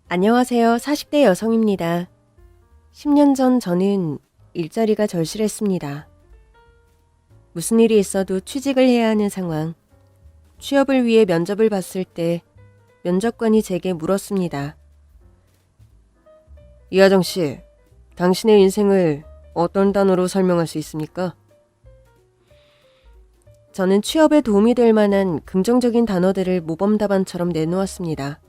안녕하세요. 40대 여성입니다. 10년 전 저는 일자리가 절실했습니다. 무슨 일이 있어도 취직을 해야 하는 상황. 취업을 위해 면접을 봤을 때 면접관이 제게 물었습니다. 이하정 씨, 당신의 인생을 어떤 단어로 설명할 수 있습니까? 저는 취업에 도움이 될 만한 긍정적인 단어들을 모범답안처럼 내놓았습니다.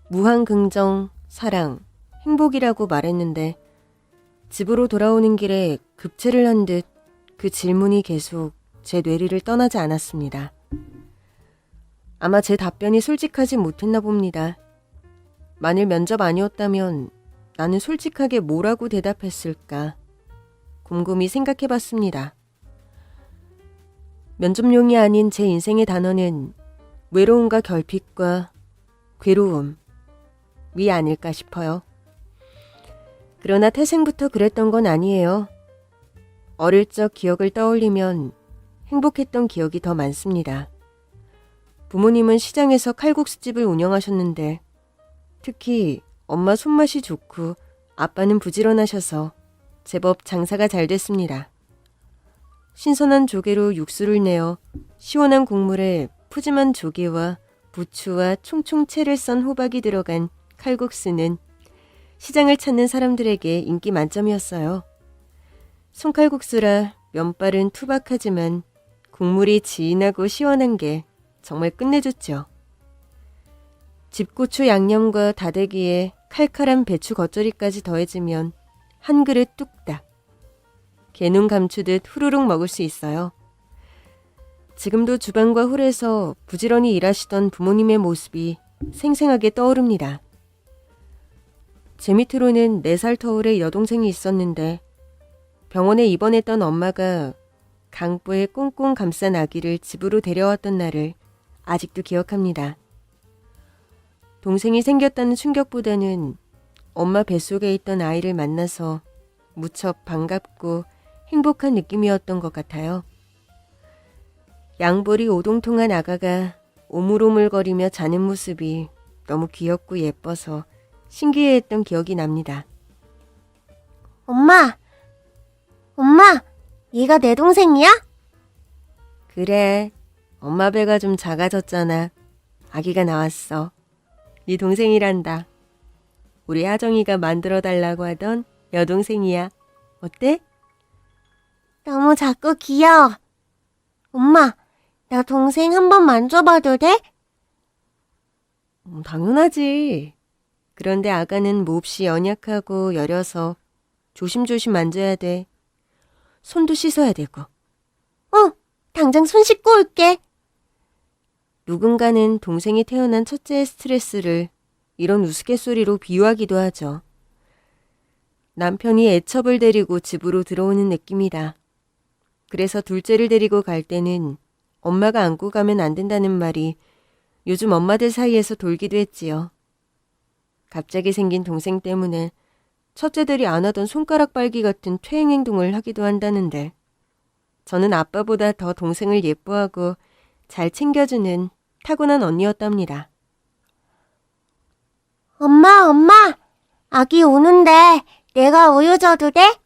무한긍정, 사랑, 행복이라고 말했는데 집으로 돌아오는 길에 급체를 한 듯 그 질문이 계속 제 뇌리를 떠나지 않았습니다. 아마 제 답변이 솔직하지 못했나 봅니다. 만일 면접 아니었다면 나는 솔직하게 뭐라고 대답했을까? 곰곰이 생각해봤습니다. 면접용이 아닌 제 인생의 단어는 외로움과 결핍과 괴로움, 이 아닐까 싶어요. 그러나 태생부터 그랬던 건 아니에요. 어릴 적 기억을 떠올리면 행복했던 기억이 더 많습니다. 부모님은 시장에서 칼국수집을 운영하셨는데 특히 엄마 손맛이 좋고 아빠는 부지런하셔서 제법 장사가 잘 됐습니다. 신선한 조개로 육수를 내어 시원한 국물에 푸짐한 조개와 부추와 총총 채를 썬 호박이 들어간 칼국수는 시장을 찾는 사람들에게 인기 만점이었어요. 손칼국수라 면발은 투박하지만 국물이 진하고 시원한 게 정말 끝내줬죠. 집고추 양념과 다대기에 칼칼한 배추 겉절이까지 더해지면 한 그릇 뚝딱. 개눈 감추듯 후루룩 먹을 수 있어요. 지금도 주방과 홀에서 부지런히 일하시던 부모님의 모습이 생생하게 떠오릅니다. 제 밑으로는 4살 터울의 여동생이 있었는데 병원에 입원했던 엄마가 강보에 꽁꽁 감싼 아기를 집으로 데려왔던 날을 아직도 기억합니다. 동생이 생겼다는 충격보다는 엄마 뱃속에 있던 아이를 만나서 무척 반갑고 행복한 느낌이었던 것 같아요. 양볼이 오동통한 아가가 오물오물거리며 자는 모습이 너무 귀엽고 예뻐서 신기해했던 기억이 납니다. 엄마, 얘가 내 동생이야? 그래, 엄마 배가 좀 작아졌잖아. 아기가 나왔어. 네 동생이란다. 우리 하정이가 만들어달라고 하던 여동생이야. 어때? 너무 작고 귀여워. 엄마, 나 동생 한번 만져봐도 돼? 당연하지. 그런데 아가는 몹시 연약하고 여려서 조심조심 만져야 돼. 손도 씻어야 되고. 당장 손 씻고 올게. 누군가는 동생이 태어난 첫째의 스트레스를 이런 우스갯소리로 비유하기도 하죠. 남편이 애첩을 데리고 집으로 들어오는 느낌이다. 그래서 둘째를 데리고 갈 때는 엄마가 안고 가면 안 된다는 말이 요즘 엄마들 사이에서 돌기도 했지요. 갑자기 생긴 동생 때문에 첫째들이 안 하던 손가락 빨기 같은 퇴행 행동을 하기도 한다는데 저는 아빠보다 더 동생을 예뻐하고 잘 챙겨주는 타고난 언니였답니다. 엄마, 아기 우는데 내가 우유 줘도 돼?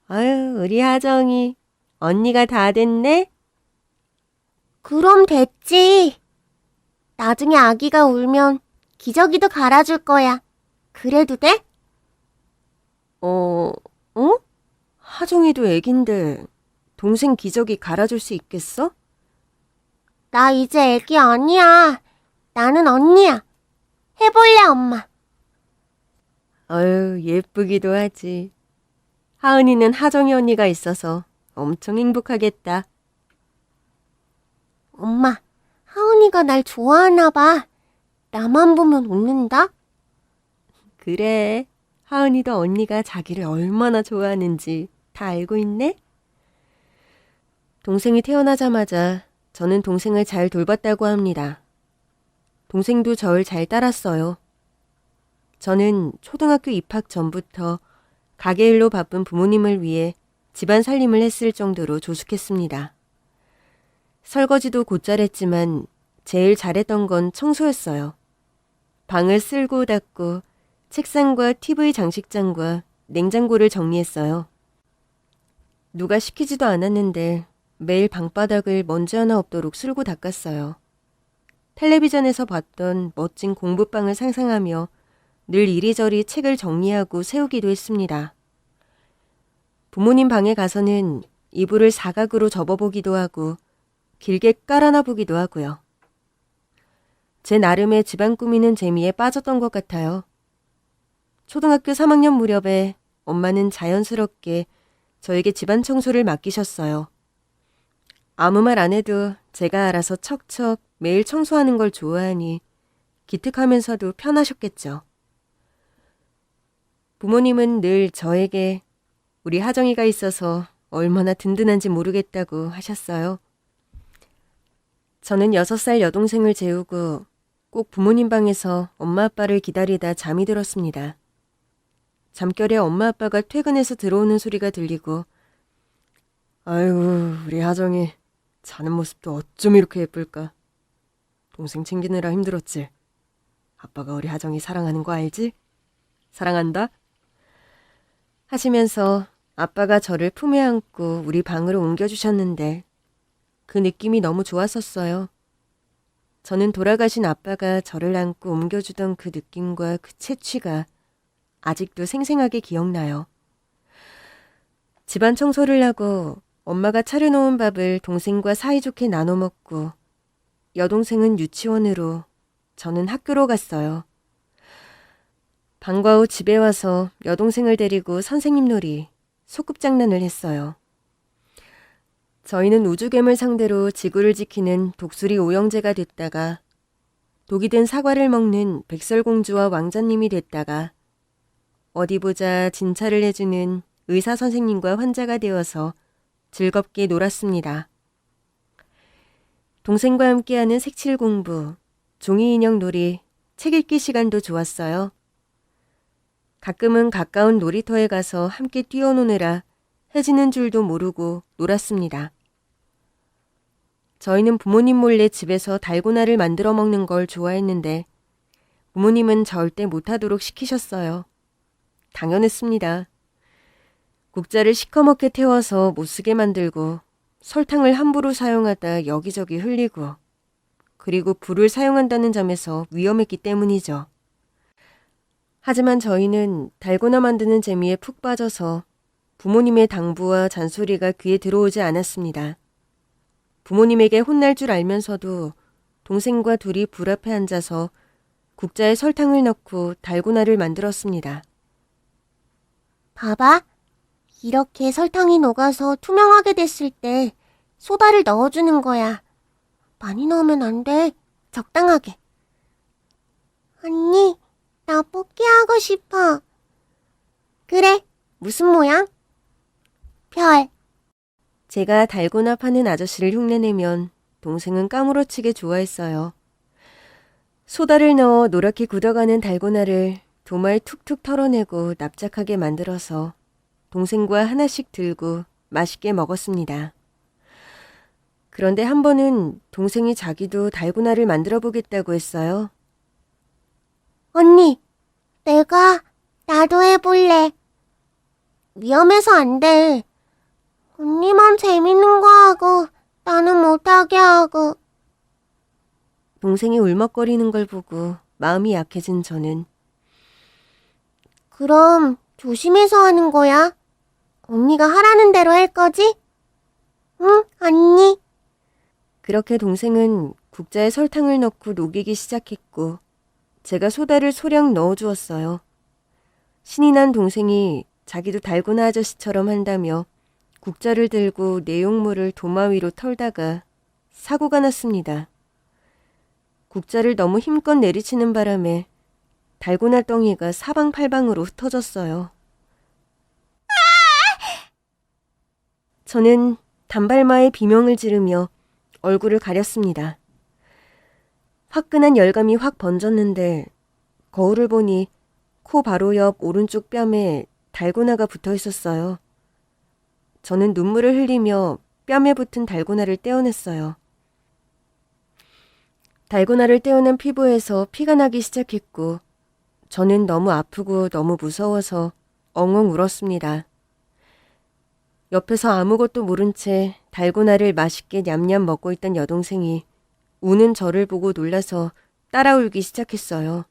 아유, 우리 하정이 언니가 다 됐네? 그럼 됐지. 나중에 아기가 울면 기저귀도 갈아줄 거야. 그래도 돼? 어? 하정이도 애긴데 동생 기저귀 갈아줄 수 있겠어? 나 이제 애기 아니야. 나는 언니야. 해볼래, 엄마. 아유, 예쁘기도 하지. 하은이는 하정이 언니가 있어서 엄청 행복하겠다. 엄마, 하은이가 날 좋아하나 봐. 나만 보면 웃는다? 그래, 하은이도 언니가 자기를 얼마나 좋아하는지 다 알고 있네? 동생이 태어나자마자 저는 동생을 잘 돌봤다고 합니다. 동생도 저를 잘 따랐어요. 저는 초등학교 입학 전부터 가게 일로 바쁜 부모님을 위해 집안 살림을 했을 정도로 조숙했습니다. 설거지도 곧잘 했지만 제일 잘했던 건 청소였어요. 방을 쓸고 닦고 책상과 TV 장식장과 냉장고를 정리했어요. 누가 시키지도 않았는데 매일 방바닥을 먼지 하나 없도록 쓸고 닦았어요. 텔레비전에서 봤던 멋진 공부방을 상상하며 늘 이리저리 책을 정리하고 세우기도 했습니다. 부모님 방에 가서는 이불을 사각으로 접어보기도 하고 길게 깔아놔 보기도 하고요. 제 나름의 집안 꾸미는 재미에 빠졌던 것 같아요. 초등학교 3학년 무렵에 엄마는 자연스럽게 저에게 집안 청소를 맡기셨어요. 아무 말 안 해도 제가 알아서 척척 매일 청소하는 걸 좋아하니 기특하면서도 편하셨겠죠. 부모님은 늘 저에게 우리 하정이가 있어서 얼마나 든든한지 모르겠다고 하셨어요. 저는 6살 여동생을 재우고 꼭 부모님 방에서 엄마 아빠를 기다리다 잠이 들었습니다. 잠결에 엄마 아빠가 퇴근해서 들어오는 소리가 들리고 아이고 우리 하정이 자는 모습도 어쩜 이렇게 예쁠까. 동생 챙기느라 힘들었지. 아빠가 우리 하정이 사랑하는 거 알지? 사랑한다. 하시면서 아빠가 저를 품에 안고 우리 방으로 옮겨주셨는데 그 느낌이 너무 좋았었어요. 저는 돌아가신 아빠가 저를 안고 옮겨주던 그 느낌과 그 채취가 아직도 생생하게 기억나요. 집안 청소를 하고 엄마가 차려놓은 밥을 동생과 사이좋게 나눠 먹고 여동생은 유치원으로 저는 학교로 갔어요. 방과 후 집에 와서 여동생을 데리고 선생님 놀이, 소꿉장난을 했어요. 저희는 우주괴물 상대로 지구를 지키는 독수리 오형제가 됐다가 독이 든 사과를 먹는 백설공주와 왕자님이 됐다가 어디 보자 진찰을 해주는 의사 선생님과 환자가 되어서 즐겁게 놀았습니다. 동생과 함께하는 색칠 공부, 종이 인형 놀이, 책 읽기 시간도 좋았어요. 가끔은 가까운 놀이터에 가서 함께 뛰어노느라 해지는 줄도 모르고 놀았습니다. 저희는 부모님 몰래 집에서 달고나를 만들어 먹는 걸 좋아했는데 부모님은 절대 못하도록 시키셨어요. 당연했습니다. 국자를 시커멓게 태워서 못쓰게 만들고 설탕을 함부로 사용하다 여기저기 흘리고 그리고 불을 사용한다는 점에서 위험했기 때문이죠. 하지만 저희는 달고나 만드는 재미에 푹 빠져서 부모님의 당부와 잔소리가 귀에 들어오지 않았습니다. 부모님에게 혼날 줄 알면서도 동생과 둘이 불 앞에 앉아서 국자에 설탕을 넣고 달고나를 만들었습니다. 봐봐. 이렇게 설탕이 녹아서 투명하게 됐을 때 소다를 넣어주는 거야. 많이 넣으면 안 돼. 적당하게. 언니, 나 뽑기하고 싶어. 그래, 무슨 모양? 별. 제가 달고나 파는 아저씨를 흉내내면 동생은 까무러치게 좋아했어요. 소다를 넣어 노랗게 굳어가는 달고나를 도마에 툭툭 털어내고 납작하게 만들어서 동생과 하나씩 들고 맛있게 먹었습니다. 그런데 한 번은 동생이 자기도 달고나를 만들어 보겠다고 했어요. 언니, 나도 해볼래. 위험해서 안 돼. 언니만 재밌는 거 하고 나는 못하게 하고. 동생이 울먹거리는 걸 보고 마음이 약해진 저는 그럼 조심해서 하는 거야. 언니가 하라는 대로 할 거지? 응, 언니. 그렇게 동생은 국자에 설탕을 넣고 녹이기 시작했고 제가 소다를 소량 넣어주었어요. 신이 난 동생이 자기도 달고나 아저씨처럼 한다며 국자를 들고 내용물을 도마 위로 털다가 사고가 났습니다. 국자를 너무 힘껏 내리치는 바람에 달고나 덩이가 사방팔방으로 흩어졌어요. 저는 단발마에 비명을 지르며 얼굴을 가렸습니다. 화끈한 열감이 확 번졌는데 거울을 보니 코 바로 옆 오른쪽 뺨에 달고나가 붙어 있었어요. 저는 눈물을 흘리며 뺨에 붙은 달고나를 떼어냈어요. 달고나를 떼어낸 피부에서 피가 나기 시작했고 저는 너무 아프고 너무 무서워서 엉엉 울었습니다. 옆에서 아무것도 모른 채 달고나를 맛있게 냠냠 먹고 있던 여동생이 우는 저를 보고 놀라서 따라 울기 시작했어요.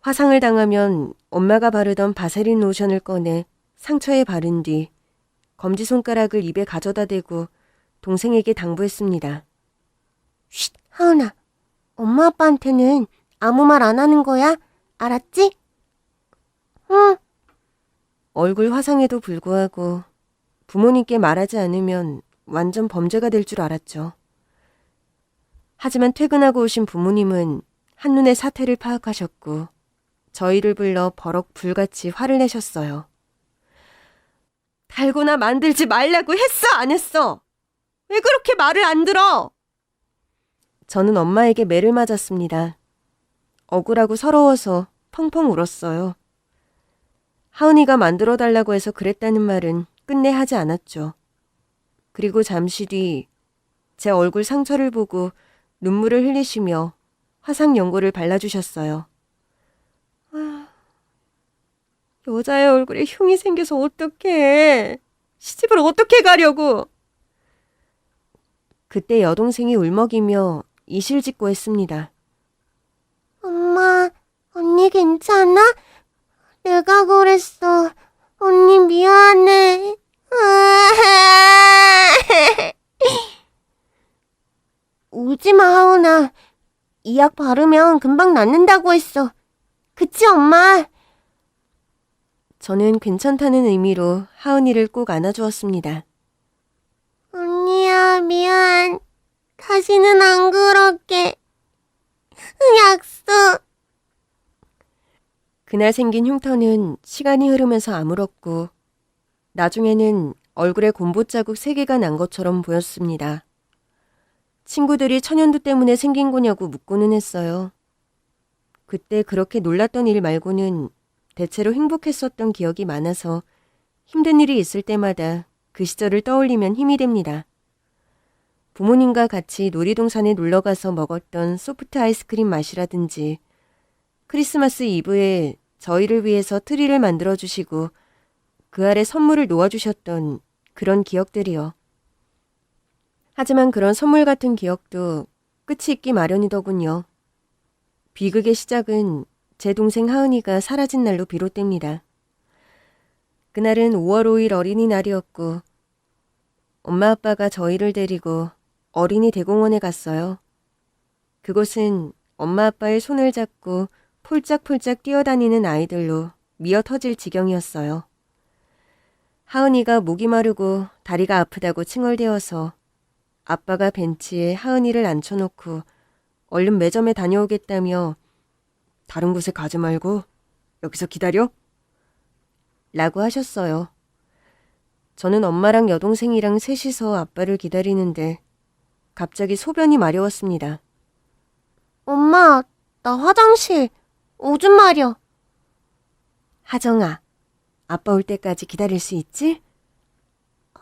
화상을 당하면 엄마가 바르던 바세린 로션을 꺼내 상처에 바른 뒤 검지손가락을 입에 가져다 대고 동생에게 당부했습니다. 쉿, 하은아. 엄마 아빠한테는 아무 말 안 하는 거야. 알았지? 응. 얼굴 화상에도 불구하고 부모님께 말하지 않으면 완전 범죄가 될 줄 알았죠. 하지만 퇴근하고 오신 부모님은 한눈에 사태를 파악하셨고 저희를 불러 버럭 불같이 화를 내셨어요. 달고나 만들지 말라고 했어, 안 했어? 왜 그렇게 말을 안 들어? 저는 엄마에게 매를 맞았습니다. 억울하고 서러워서 펑펑 울었어요. 하은이가 만들어달라고 해서 그랬다는 말은 끝내 하지 않았죠. 그리고 잠시 뒤 제 얼굴 상처를 보고 눈물을 흘리시며 화상 연고를 발라주셨어요. 여자의 얼굴에 흉이 생겨서 어떡해. 시집을 어떻게 가려고. 그때 여동생이 울먹이며 이실직고 했습니다. 엄마, 언니 괜찮아? 내가 그랬어. 언니 미안해. 울지 마, 하은아. 이 약 바르면 금방 낫는다고 했어. 그치, 엄마? 저는 괜찮다는 의미로 하은이를 꼭 안아주었습니다. 언니야, 미안. 다시는 안 그럴게. 약속. 그날 생긴 흉터는 시간이 흐르면서 아물었고 나중에는 얼굴에 곰보 자국 3개가 난 것처럼 보였습니다. 친구들이 천연두 때문에 생긴 거냐고 묻고는 했어요. 그때 그렇게 놀랐던 일 말고는 대체로 행복했었던 기억이 많아서 힘든 일이 있을 때마다 그 시절을 떠올리면 힘이 됩니다. 부모님과 같이 놀이동산에 놀러가서 먹었던 소프트 아이스크림 맛이라든지 크리스마스 이브에 저희를 위해서 트리를 만들어주시고 그 아래 선물을 놓아주셨던 그런 기억들이요. 하지만 그런 선물 같은 기억도 끝이 있기 마련이더군요. 비극의 시작은 제 동생 하은이가 사라진 날로 비롯됩니다. 그날은 5월 5일 어린이날이었고 엄마 아빠가 저희를 데리고 어린이 대공원에 갔어요. 그곳은 엄마 아빠의 손을 잡고 폴짝폴짝 뛰어다니는 아이들로 미어 터질 지경이었어요. 하은이가 목이 마르고 다리가 아프다고 칭얼대어서 아빠가 벤치에 하은이를 앉혀놓고 얼른 매점에 다녀오겠다며 다른 곳에 가지 말고 여기서 기다려? 라고 하셨어요. 저는 엄마랑 여동생이랑 셋이서 아빠를 기다리는데 갑자기 소변이 마려웠습니다. 엄마, 나 화장실. 오줌 마려. 하정아, 아빠 올 때까지 기다릴 수 있지?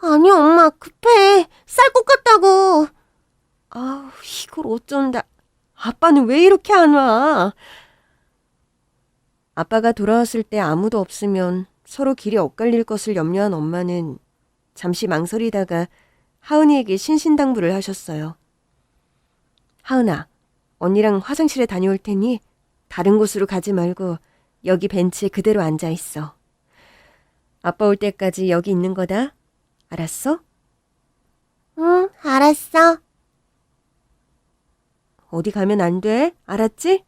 아니, 엄마, 급해. 쌀 것 같다고. 아우, 이걸 어쩐다. 아빠는 왜 이렇게 안 와? 아빠가 돌아왔을 때 아무도 없으면 서로 길이 엇갈릴 것을 염려한 엄마는 잠시 망설이다가 하은이에게 신신당부를 하셨어요. 하은아, 언니랑 화장실에 다녀올 테니 다른 곳으로 가지 말고 여기 벤치에 그대로 앉아 있어. 아빠 올 때까지 여기 있는 거다. 알았어? 응, 알았어. 어디 가면 안 돼. 알았지?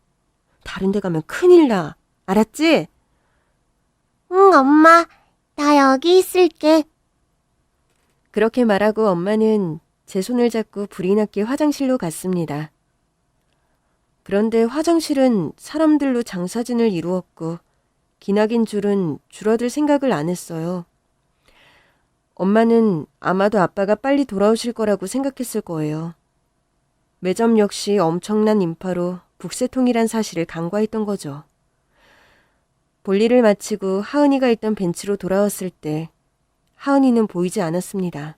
다른 데 가면 큰일 나. 알았지? 응, 엄마. 나 여기 있을게. 그렇게 말하고 엄마는 제 손을 잡고 불이 났게 화장실로 갔습니다. 그런데 화장실은 사람들로 장사진을 이루었고 기나긴 줄은 줄어들 생각을 안 했어요. 엄마는 아마도 아빠가 빨리 돌아오실 거라고 생각했을 거예요. 매점 역시 엄청난 인파로 북새통이란 사실을 간과했던 거죠. 볼일을 마치고 하은이가 있던 벤치로 돌아왔을 때 하은이는 보이지 않았습니다.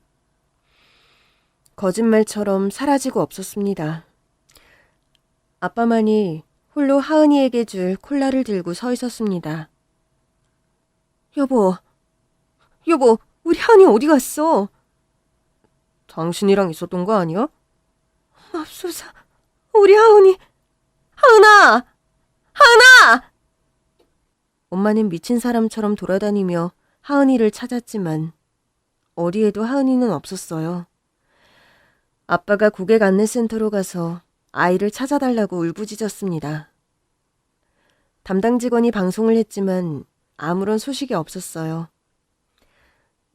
거짓말처럼 사라지고 없었습니다. 아빠만이 홀로 하은이에게 줄 콜라를 들고 서 있었습니다. 여보, 우리 하은이 어디 갔어? 당신이랑 있었던 거 아니야? 맙소사, 우리 하은이, 하은아! 하은아! 엄마는 미친 사람처럼 돌아다니며 하은이를 찾았지만 어디에도 하은이는 없었어요. 아빠가 고객 안내센터로 가서 아이를 찾아달라고 울부짖었습니다. 담당 직원이 방송을 했지만 아무런 소식이 없었어요.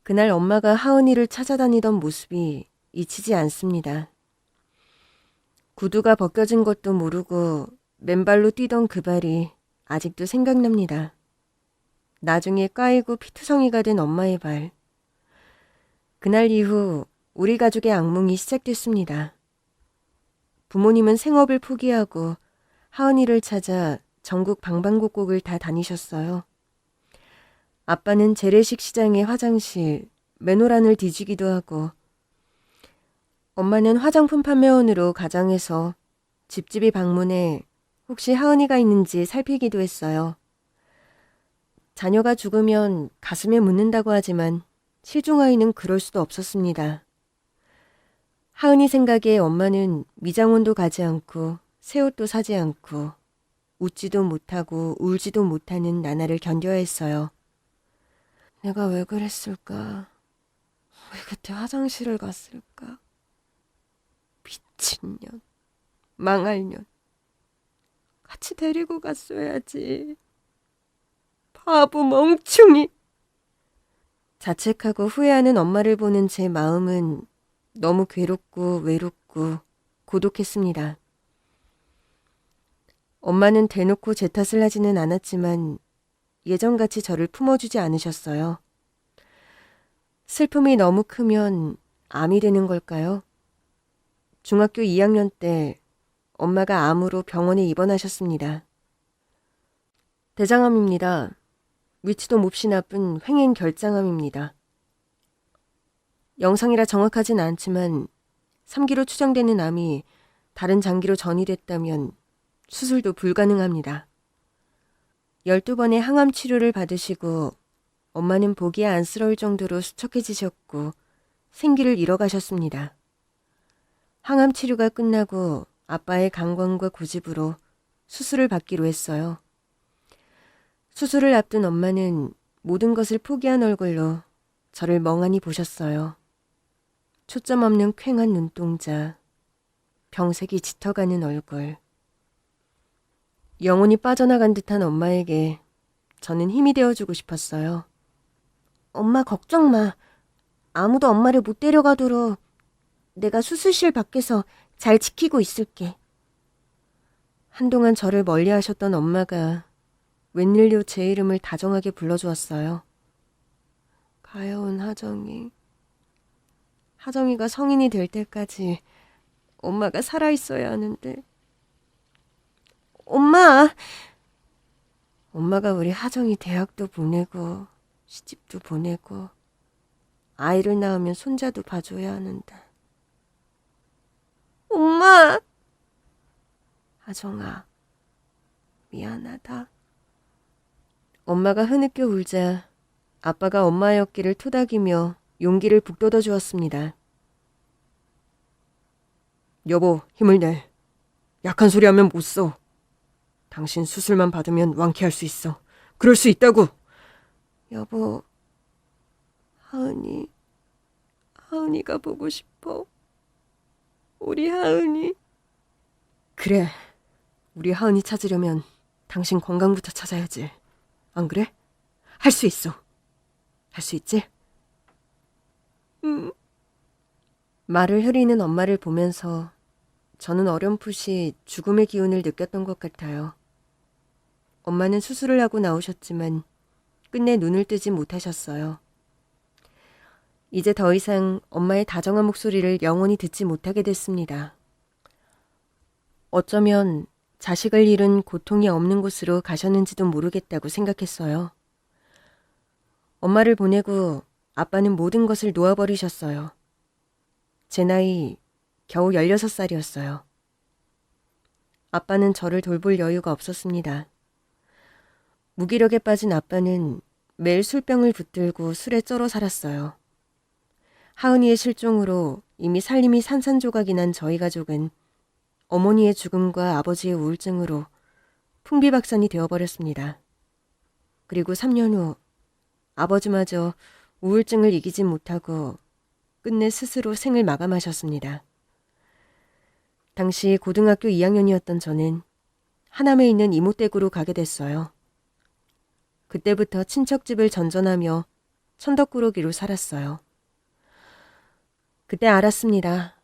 그날 엄마가 하은이를 찾아다니던 모습이 잊히지 않습니다. 구두가 벗겨진 것도 모르고 맨발로 뛰던 그 발이 아직도 생각납니다. 나중에 까이고 피투성이가 된 엄마의 발. 그날 이후 우리 가족의 악몽이 시작됐습니다. 부모님은 생업을 포기하고 하은이를 찾아 전국 방방곡곡을 다 다니셨어요. 아빠는 재래식 시장의 화장실, 맨홀안을 뒤지기도 하고, 엄마는 화장품 판매원으로 가장해서 집집이 방문해 혹시 하은이가 있는지 살피기도 했어요. 자녀가 죽으면 가슴에 묻는다고 하지만 실종아이는 그럴 수도 없었습니다. 하은이 생각에 엄마는 미장원도 가지 않고 새 옷도 사지 않고 웃지도 못하고 울지도 못하는 나날을 견뎌야 했어요. 내가 왜 그랬을까? 왜 그때 화장실을 갔을까? 미친년, 망할년. 같이 데리고 갔어야지. 바보 멍충이. 자책하고 후회하는 엄마를 보는 제 마음은 너무 괴롭고 외롭고 고독했습니다. 엄마는 대놓고 제 탓을 하지는 않았지만 예전같이 저를 품어주지 않으셨어요. 슬픔이 너무 크면 암이 되는 걸까요? 중학교 2학년 때 엄마가 암으로 병원에 입원하셨습니다. 대장암입니다. 위치도 몹시 나쁜 횡행 결장암입니다. 영상이라 정확하진 않지만 3기로 추정되는 암이 다른 장기로 전이됐다면 수술도 불가능합니다. 12번의 항암 치료를 받으시고 엄마는 보기에 안쓰러울 정도로 수척해지셨고 생기를 잃어가셨습니다. 항암 치료가 끝나고 아빠의 강권과 고집으로 수술을 받기로 했어요. 수술을 앞둔 엄마는 모든 것을 포기한 얼굴로 저를 멍하니 보셨어요. 초점 없는 퀭한 눈동자, 병색이 짙어가는 얼굴. 영혼이 빠져나간 듯한 엄마에게 저는 힘이 되어주고 싶었어요. 엄마 걱정 마. 아무도 엄마를 못 데려가도록 내가 수술실 밖에서 잘 지키고 있을게. 한동안 저를 멀리하셨던 엄마가 웬일로 제 이름을 다정하게 불러주었어요. 가여운 하정이. 하정이가 성인이 될 때까지 엄마가 살아있어야 하는데. 엄마가 우리 하정이 대학도 보내고 시집도 보내고 아이를 낳으면 손자도 봐줘야 하는데. 엄마! 하정아, 미안하다. 엄마가 흐느껴 울자 아빠가 엄마의 어깨를 토닥이며 용기를 북돋워 주었습니다. 여보, 힘을 내. 약한 소리 하면 못 써. 당신 수술만 받으면 완쾌할 수 있어. 그럴 수 있다고. 여보, 하은이가 보고 싶어. 우리 하은이. 그래, 우리 하은이 찾으려면 당신 건강부터 찾아야지. 안 그래? 할 수 있어. 할 수 있지? 응. 말을 흐리는 엄마를 보면서 저는 어렴풋이 죽음의 기운을 느꼈던 것 같아요. 엄마는 수술을 하고 나오셨지만 끝내 눈을 뜨지 못하셨어요. 이제 더 이상 엄마의 다정한 목소리를 영원히 듣지 못하게 됐습니다. 어쩌면 자식을 잃은 고통이 없는 곳으로 가셨는지도 모르겠다고 생각했어요. 엄마를 보내고 아빠는 모든 것을 놓아버리셨어요. 제 나이 겨우 16살이었어요. 아빠는 저를 돌볼 여유가 없었습니다. 무기력에 빠진 아빠는 매일 술병을 붙들고 술에 쩔어 살았어요. 하은이의 실종으로 이미 살림이 산산조각이 난 저희 가족은 어머니의 죽음과 아버지의 우울증으로 풍비박산이 되어버렸습니다. 그리고 3년 후 아버지마저 우울증을 이기지 못하고 끝내 스스로 생을 마감하셨습니다. 당시 고등학교 2학년이었던 저는 하남에 있는 이모댁으로 가게 됐어요. 그때부터 친척집을 전전하며 천덕꾸러기로 살았어요. 그때 알았습니다.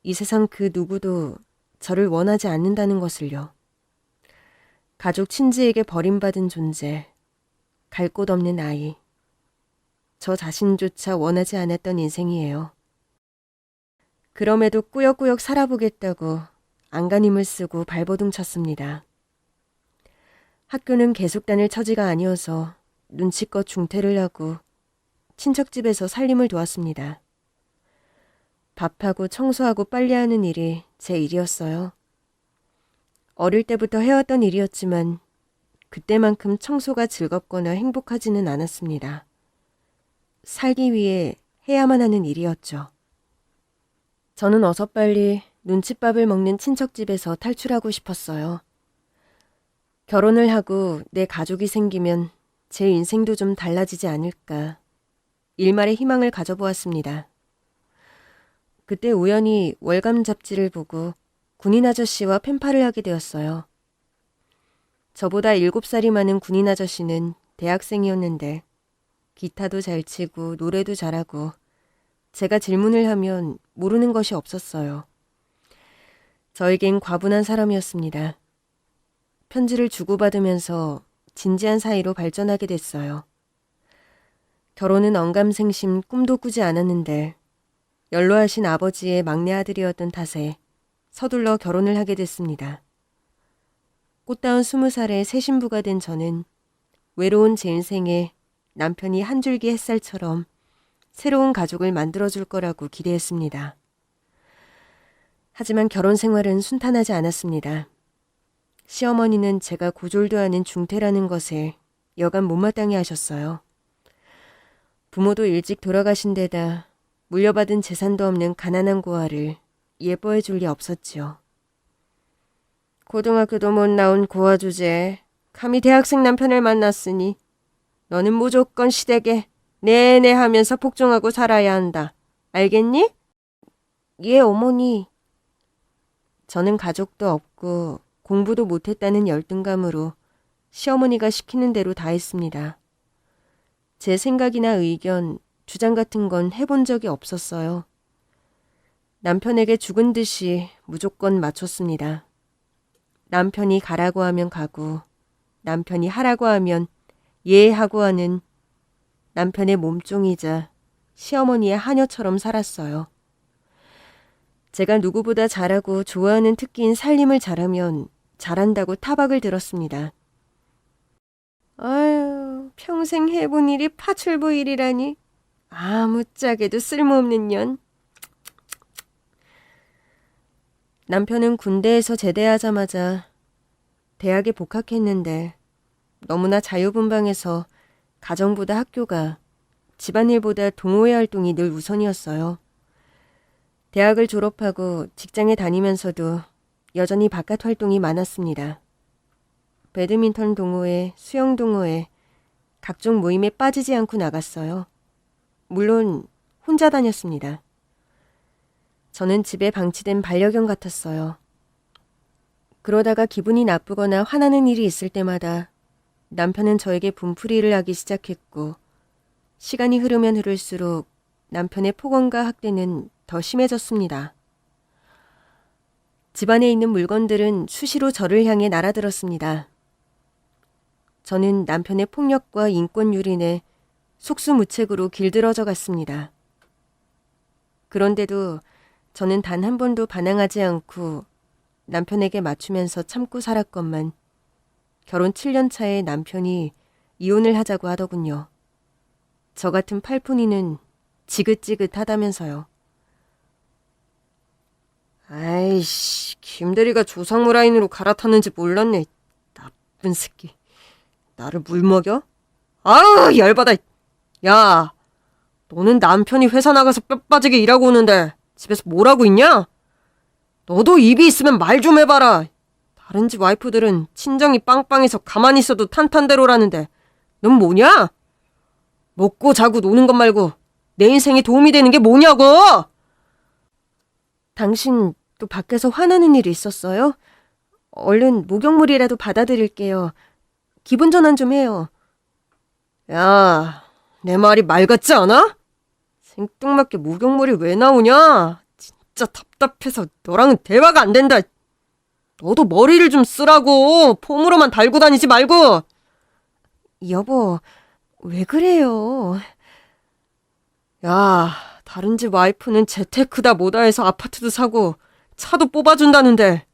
이 세상 그 누구도 저를 원하지 않는다는 것을요. 가족 친지에게 버림받은 존재, 갈 곳 없는 아이, 저 자신조차 원하지 않았던 인생이에요. 그럼에도 꾸역꾸역 살아보겠다고 안간힘을 쓰고 발버둥 쳤습니다. 학교는 계속 다닐 처지가 아니어서 눈치껏 중퇴를 하고 친척집에서 살림을 도왔습니다. 밥하고 청소하고 빨래하는 일이 제 일이었어요. 어릴 때부터 해왔던 일이었지만 그때만큼 청소가 즐겁거나 행복하지는 않았습니다. 살기 위해 해야만 하는 일이었죠. 저는 어서 빨리 눈칫밥을 먹는 친척집에서 탈출하고 싶었어요. 결혼을 하고 내 가족이 생기면 제 인생도 좀 달라지지 않을까. 일말의 희망을 가져보았습니다. 그때 우연히 월간 잡지를 보고 군인 아저씨와 펜팔을 하게 되었어요. 저보다 7살이 많은 군인 아저씨는 대학생이었는데 기타도 잘 치고 노래도 잘하고 제가 질문을 하면 모르는 것이 없었어요. 저에겐 과분한 사람이었습니다. 편지를 주고받으면서 진지한 사이로 발전하게 됐어요. 결혼은 언감생심 꿈도 꾸지 않았는데 연로하신 아버지의 막내 아들이었던 탓에 서둘러 결혼을 하게 됐습니다. 꽃다운 20살에 새 신부가 된 저는 외로운 제 인생에 남편이 한 줄기 햇살처럼 새로운 가족을 만들어줄 거라고 기대했습니다. 하지만 결혼 생활은 순탄하지 않았습니다. 시어머니는 제가 고졸도 아닌 중퇴라는 것을 여간 못마땅해 하셨어요. 부모도 일찍 돌아가신 데다 물려받은 재산도 없는 가난한 고아를 예뻐해 줄 리 없었지요. 고등학교도 못 나온 고아 주제에 감히 대학생 남편을 만났으니 너는 무조건 시댁에 네네 하면서 복종하고 살아야 한다. 알겠니? 예, 어머니. 저는 가족도 없고 공부도 못했다는 열등감으로 시어머니가 시키는 대로 다 했습니다. 제 생각이나 의견, 주장 같은 건 해본 적이 없었어요. 남편에게 죽은 듯이 무조건 맞췄습니다. 남편이 가라고 하면 가고 남편이 하라고 하면 예 하고 하는 남편의 몸종이자 시어머니의 하녀처럼 살았어요. 제가 누구보다 잘하고 좋아하는 특기인 살림을 잘하면 잘한다고 타박을 들었습니다. 아유, 평생 해본 일이 파출부 일이라니. 아무짝에도 쓸모없는 년. 남편은 군대에서 제대하자마자 대학에 복학했는데 너무나 자유분방해서 가정보다 학교가, 집안일보다 동호회 활동이 늘 우선이었어요. 대학을 졸업하고 직장에 다니면서도 여전히 바깥 활동이 많았습니다. 배드민턴 동호회, 수영 동호회, 각종 모임에 빠지지 않고 나갔어요. 물론 혼자 다녔습니다. 저는 집에 방치된 반려견 같았어요. 그러다가 기분이 나쁘거나 화나는 일이 있을 때마다 남편은 저에게 분풀이를 하기 시작했고 시간이 흐르면 흐를수록 남편의 폭언과 학대는 더 심해졌습니다. 집안에 있는 물건들은 수시로 저를 향해 날아들었습니다. 저는 남편의 폭력과 인권 유린에 속수무책으로 길들어져 갔습니다. 그런데도 저는 단 한 번도 반항하지 않고 남편에게 맞추면서 참고 살았건만 결혼 7년 차에 남편이 이혼을 하자고 하더군요. 저 같은 팔푼이는 지긋지긋하다면서요. 아이씨, 김대리가 조상무 라인으로 갈아탔는지 몰랐네. 나쁜 새끼. 나를 물먹여? 아우, 열받아. 야, 너는 남편이 회사 나가서 뼈 빠지게 일하고 오는데 집에서 뭘 하고 있냐? 너도 입이 있으면 말 좀 해봐라. 다른 집 와이프들은 친정이 빵빵해서 가만히 있어도 탄탄대로라는데 넌 뭐냐? 먹고 자고 노는 것 말고 내 인생에 도움이 되는 게 뭐냐고! 당신 또 밖에서 화나는 일이 있었어요? 얼른 목욕물이라도 받아드릴게요. 기분 전환 좀 해요. 야, 내 말이 말 같지 않아? 생뚱맞게 목욕물이 왜 나오냐? 진짜 답답해서 너랑은 대화가 안 된다. 너도 머리를 좀 쓰라고. 폼으로만 달고 다니지 말고. 여보, 왜 그래요? 야, 다른 집 와이프는 재테크다 뭐다 해서 아파트도 사고 차도 뽑아준다는데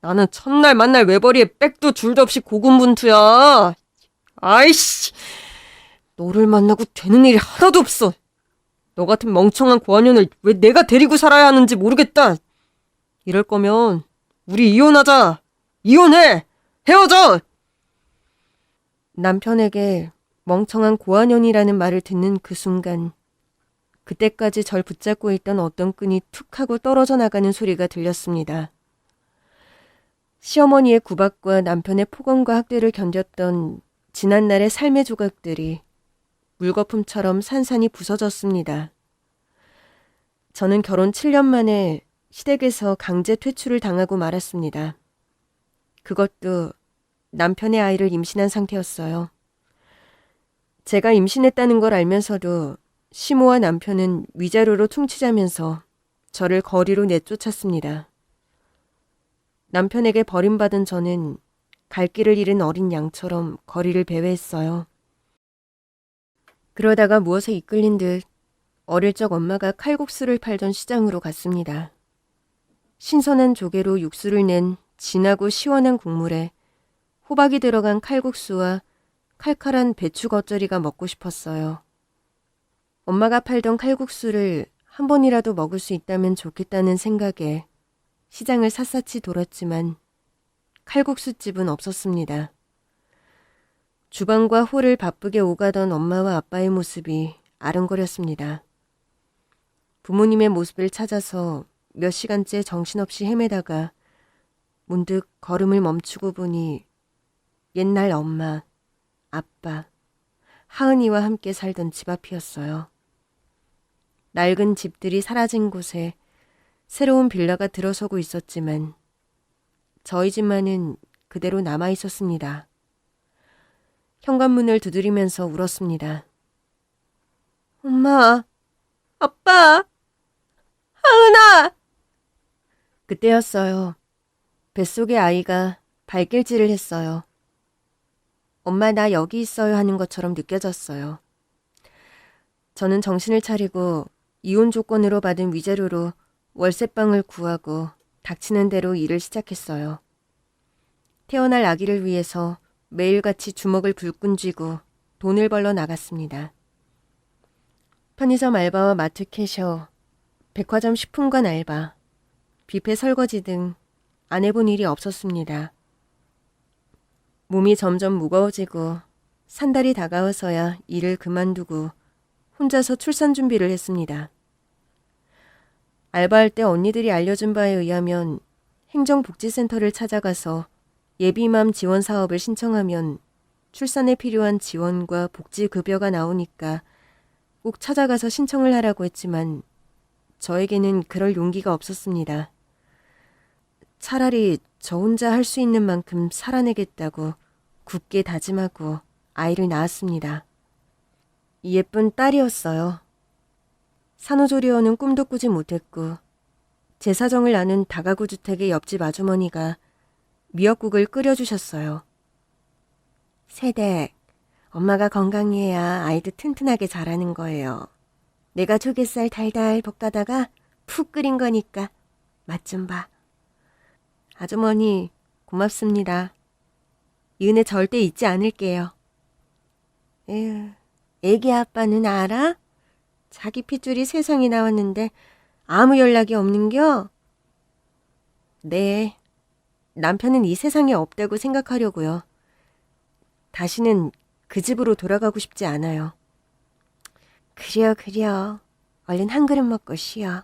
나는 첫날 만날 외벌이에 백도 줄도 없이 고군분투야. 아이씨, 너를 만나고 되는 일이 하나도 없어. 너 같은 멍청한 고아년을 왜 내가 데리고 살아야 하는지 모르겠다. 이럴 거면 우리 이혼하자. 이혼해. 헤어져. 남편에게 멍청한 고아년이라는 말을 듣는 그 순간 그때까지 절 붙잡고 있던 어떤 끈이 툭 하고 떨어져 나가는 소리가 들렸습니다. 시어머니의 구박과 남편의 폭언과 학대를 견뎠던 지난날의 삶의 조각들이 물거품처럼 산산이 부서졌습니다. 저는 결혼 7년 만에 시댁에서 강제 퇴출을 당하고 말았습니다. 그것도 남편의 아이를 임신한 상태였어요. 제가 임신했다는 걸 알면서도 시모와 남편은 위자료로 퉁치자면서 저를 거리로 내쫓았습니다. 남편에게 버림받은 저는 갈 길을 잃은 어린 양처럼 거리를 배회했어요. 그러다가 무엇에 이끌린 듯 어릴 적 엄마가 칼국수를 팔던 시장으로 갔습니다. 신선한 조개로 육수를 낸 진하고 시원한 국물에 호박이 들어간 칼국수와 칼칼한 배추 겉절이가 먹고 싶었어요. 엄마가 팔던 칼국수를 한 번이라도 먹을 수 있다면 좋겠다는 생각에 시장을 샅샅이 돌았지만 칼국수집은 없었습니다. 주방과 홀을 바쁘게 오가던 엄마와 아빠의 모습이 아른거렸습니다. 부모님의 모습을 찾아서 몇 시간째 정신없이 헤매다가 문득 걸음을 멈추고 보니 옛날 엄마, 아빠, 하은이와 함께 살던 집 앞이었어요. 낡은 집들이 사라진 곳에 새로운 빌라가 들어서고 있었지만 저희 집만은 그대로 남아 있었습니다. 현관문을 두드리면서 울었습니다. 엄마, 아빠, 하은아! 그때였어요. 뱃속의 아이가 발길질을 했어요. 엄마 나 여기 있어요 하는 것처럼 느껴졌어요. 저는 정신을 차리고 이혼 조건으로 받은 위자료로 월세방을 구하고 닥치는 대로 일을 시작했어요. 태어날 아기를 위해서 매일같이 주먹을 불끈 쥐고 돈을 벌러 나갔습니다. 편의점 알바와 마트 캐셔, 백화점 식품관 알바, 뷔페 설거지 등 안 해본 일이 없었습니다. 몸이 점점 무거워지고 산 달이 다가와서야 일을 그만두고 혼자서 출산 준비를 했습니다. 알바할 때 언니들이 알려준 바에 의하면 행정복지센터를 찾아가서 예비맘 지원 사업을 신청하면 출산에 필요한 지원과 복지급여가 나오니까 꼭 찾아가서 신청을 하라고 했지만 저에게는 그럴 용기가 없었습니다. 차라리 저 혼자 할 수 있는 만큼 살아내겠다고 굳게 다짐하고 아이를 낳았습니다. 예쁜 딸이었어요. 산후조리원은 꿈도 꾸지 못했고 제 사정을 아는 다가구 주택의 옆집 아주머니가 미역국을 끓여주셨어요. 세댁, 엄마가 건강해야 아이도 튼튼하게 자라는 거예요. 내가 조갯살 달달 볶아다가 푹 끓인 거니까 맛 좀 봐. 아주머니, 고맙습니다. 이 은혜 절대 잊지 않을게요. 에휴, 애기 아빠는 알아? 자기 핏줄이 세상에 나왔는데 아무 연락이 없는겨? 네, 남편은 이 세상에 없다고 생각하려고요. 다시는 그 집으로 돌아가고 싶지 않아요. 그려. 얼른 한 그릇 먹고 쉬어.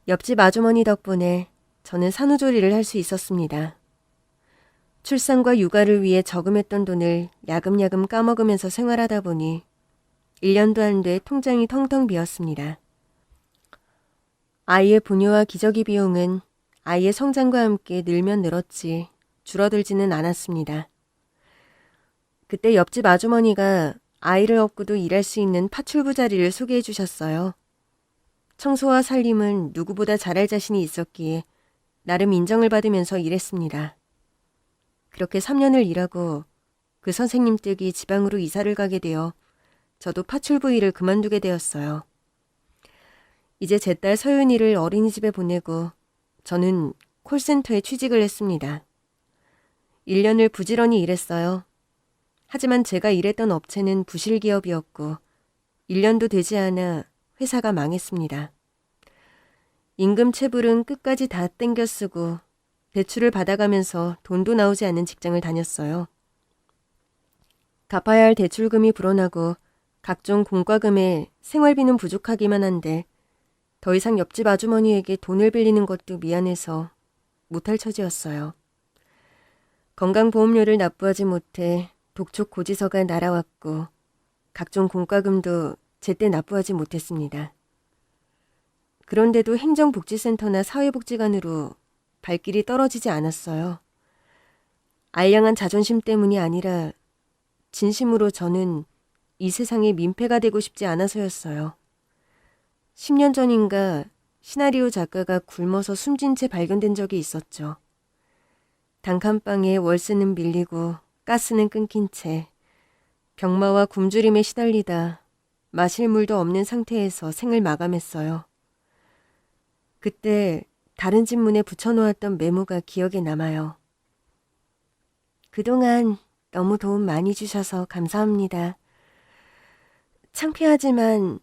옆집 아주머니 덕분에 저는 산후조리를 할 수 있었습니다. 출산과 육아를 위해 저금했던 돈을 야금야금 까먹으면서 생활하다 보니 1년도 안 돼 통장이 텅텅 비었습니다. 아이의 분유와 기저귀 비용은 아이의 성장과 함께 늘면 늘었지 줄어들지는 않았습니다. 그때 옆집 아주머니가 아이를 업고도 일할 수 있는 파출부 자리를 소개해 주셨어요. 청소와 살림은 누구보다 잘할 자신이 있었기에 나름 인정을 받으면서 일했습니다. 그렇게 3년을 일하고 그 선생님 댁이 지방으로 이사를 가게 되어 저도 파출부 일을 그만두게 되었어요. 이제 제 딸 서윤이를 어린이집에 보내고 저는 콜센터에 취직을 했습니다. 1년을 부지런히 일했어요. 하지만 제가 일했던 업체는 부실기업이었고 1년도 되지 않아 회사가 망했습니다. 임금 체불은 끝까지 다 땡겨 쓰고 대출을 받아가면서 돈도 나오지 않는 직장을 다녔어요. 갚아야 할 대출금이 불어나고 각종 공과금에 생활비는 부족하기만 한데 더 이상 옆집 아주머니에게 돈을 빌리는 것도 미안해서 못할 처지였어요. 건강보험료를 납부하지 못해 독촉 고지서가 날아왔고 각종 공과금도 제때 납부하지 못했습니다. 그런데도 행정복지센터나 사회복지관으로 발길이 떨어지지 않았어요. 알량한 자존심 때문이 아니라 진심으로 저는 이 세상에 민폐가 되고 싶지 않아서였어요. 10년 전인가 시나리오 작가가 굶어서 숨진 채 발견된 적이 있었죠. 단칸방에 월세는 밀리고 가스는 끊긴 채 병마와 굶주림에 시달리다 마실 물도 없는 상태에서 생을 마감했어요. 그때 다른 집 문에 붙여놓았던 메모가 기억에 남아요. 그동안 너무 도움 많이 주셔서 감사합니다. 창피하지만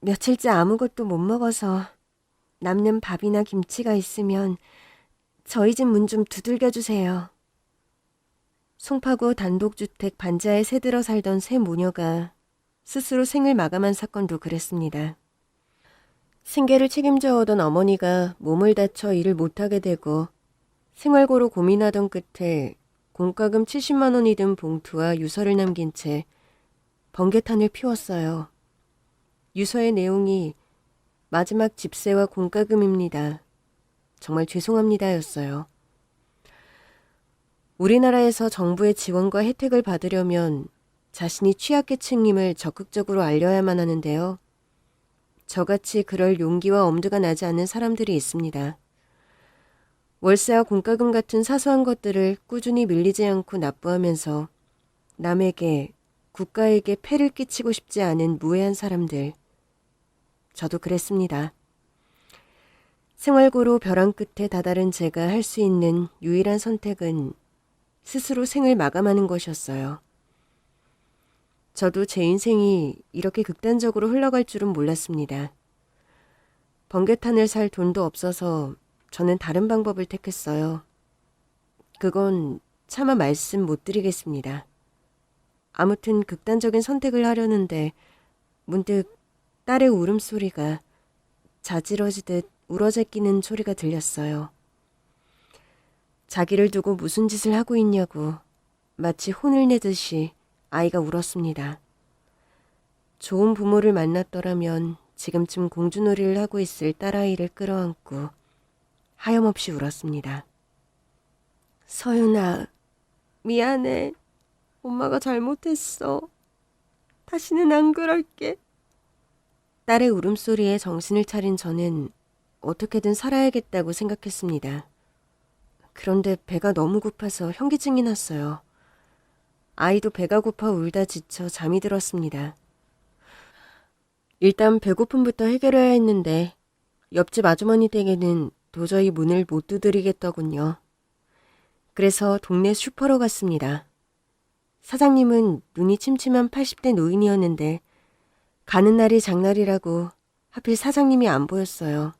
며칠째 아무것도 못 먹어서 남는 밥이나 김치가 있으면 저희 집 문 좀 두들겨 주세요. 송파구 단독주택 반지하에 새들어 살던 세 모녀가 스스로 생을 마감한 사건도 그랬습니다. 생계를 책임져 오던 어머니가 몸을 다쳐 일을 못하게 되고 생활고로 고민하던 끝에 공과금 70만 원이 든 봉투와 유서를 남긴 채 번개탄을 피웠어요. 유서의 내용이 마지막 집세와 공과금입니다. 정말 죄송합니다였어요. 우리나라에서 정부의 지원과 혜택을 받으려면 자신이 취약계층임을 적극적으로 알려야만 하는데요. 저같이 그럴 용기와 엄두가 나지 않는 사람들이 있습니다. 월세와 공과금 같은 사소한 것들을 꾸준히 밀리지 않고 납부하면서 남에게, 국가에게 폐를 끼치고 싶지 않은 무해한 사람들. 저도 그랬습니다. 생활고로 벼랑 끝에 다다른 제가 할 수 있는 유일한 선택은 스스로 생을 마감하는 것이었어요. 저도 제 인생이 이렇게 극단적으로 흘러갈 줄은 몰랐습니다. 번개탄을 살 돈도 없어서 저는 다른 방법을 택했어요. 그건 차마 말씀 못 드리겠습니다. 아무튼 극단적인 선택을 하려는데 문득 딸의 울음소리가 자지러지듯 울어제끼는 소리가 들렸어요. 자기를 두고 무슨 짓을 하고 있냐고 마치 혼을 내듯이 아이가 울었습니다. 좋은 부모를 만났더라면 지금쯤 공주놀이를 하고 있을 딸아이를 끌어안고 하염없이 울었습니다. 서윤아, 미안해. 엄마가 잘못했어. 다시는 안 그럴게. 딸의 울음소리에 정신을 차린 저는 어떻게든 살아야겠다고 생각했습니다. 그런데 배가 너무 고파서 현기증이 났어요. 아이도 배가 고파 울다 지쳐 잠이 들었습니다. 일단 배고픔부터 해결해야 했는데 옆집 아주머니 댁에는 도저히 문을 못 두드리겠더군요. 그래서 동네 슈퍼로 갔습니다. 사장님은 눈이 침침한 80대 노인이었는데 가는 날이 장날이라고 하필 사장님이 안 보였어요.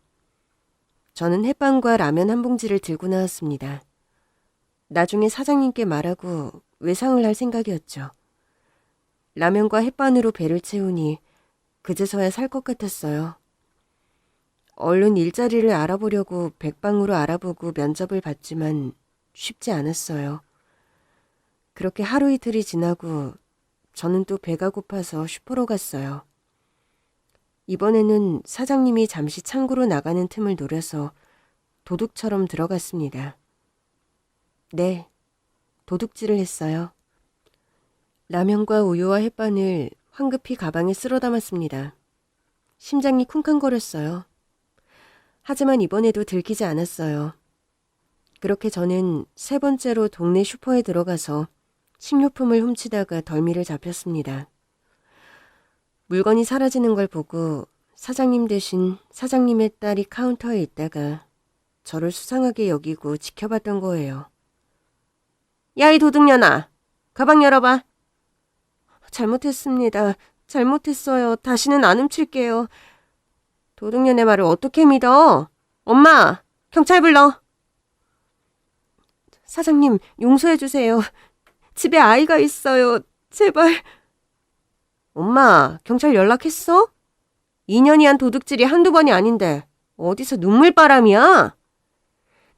저는 햇반과 라면 한 봉지를 들고 나왔습니다. 나중에 사장님께 말하고 외상을 할 생각이었죠. 라면과 햇반으로 배를 채우니 그제서야 살 것 같았어요. 얼른 일자리를 알아보려고 백방으로 알아보고 면접을 봤지만 쉽지 않았어요. 그렇게 하루 이틀이 지나고 저는 또 배가 고파서 슈퍼로 갔어요. 이번에는 사장님이 잠시 창고로 나가는 틈을 노려서 도둑처럼 들어갔습니다. 네, 도둑질을 했어요. 라면과 우유와 햇반을 황급히 가방에 쓸어 담았습니다. 심장이 쿵쾅거렸어요. 하지만 이번에도 들키지 않았어요. 그렇게 저는 세 번째로 동네 슈퍼에 들어가서 식료품을 훔치다가 덜미를 잡혔습니다. 물건이 사라지는 걸 보고 사장님 대신 사장님의 딸이 카운터에 있다가 저를 수상하게 여기고 지켜봤던 거예요. 야, 이 도둑년아! 가방 열어봐. 잘못했습니다. 잘못했어요. 다시는 안 훔칠게요. 도둑년의 말을 어떻게 믿어? 엄마! 경찰 불러! 사장님, 용서해주세요. 집에 아이가 있어요. 제발. 엄마, 경찰 연락했어? 2년이 한 도둑질이 한두 번이 아닌데 어디서 눈물바람이야?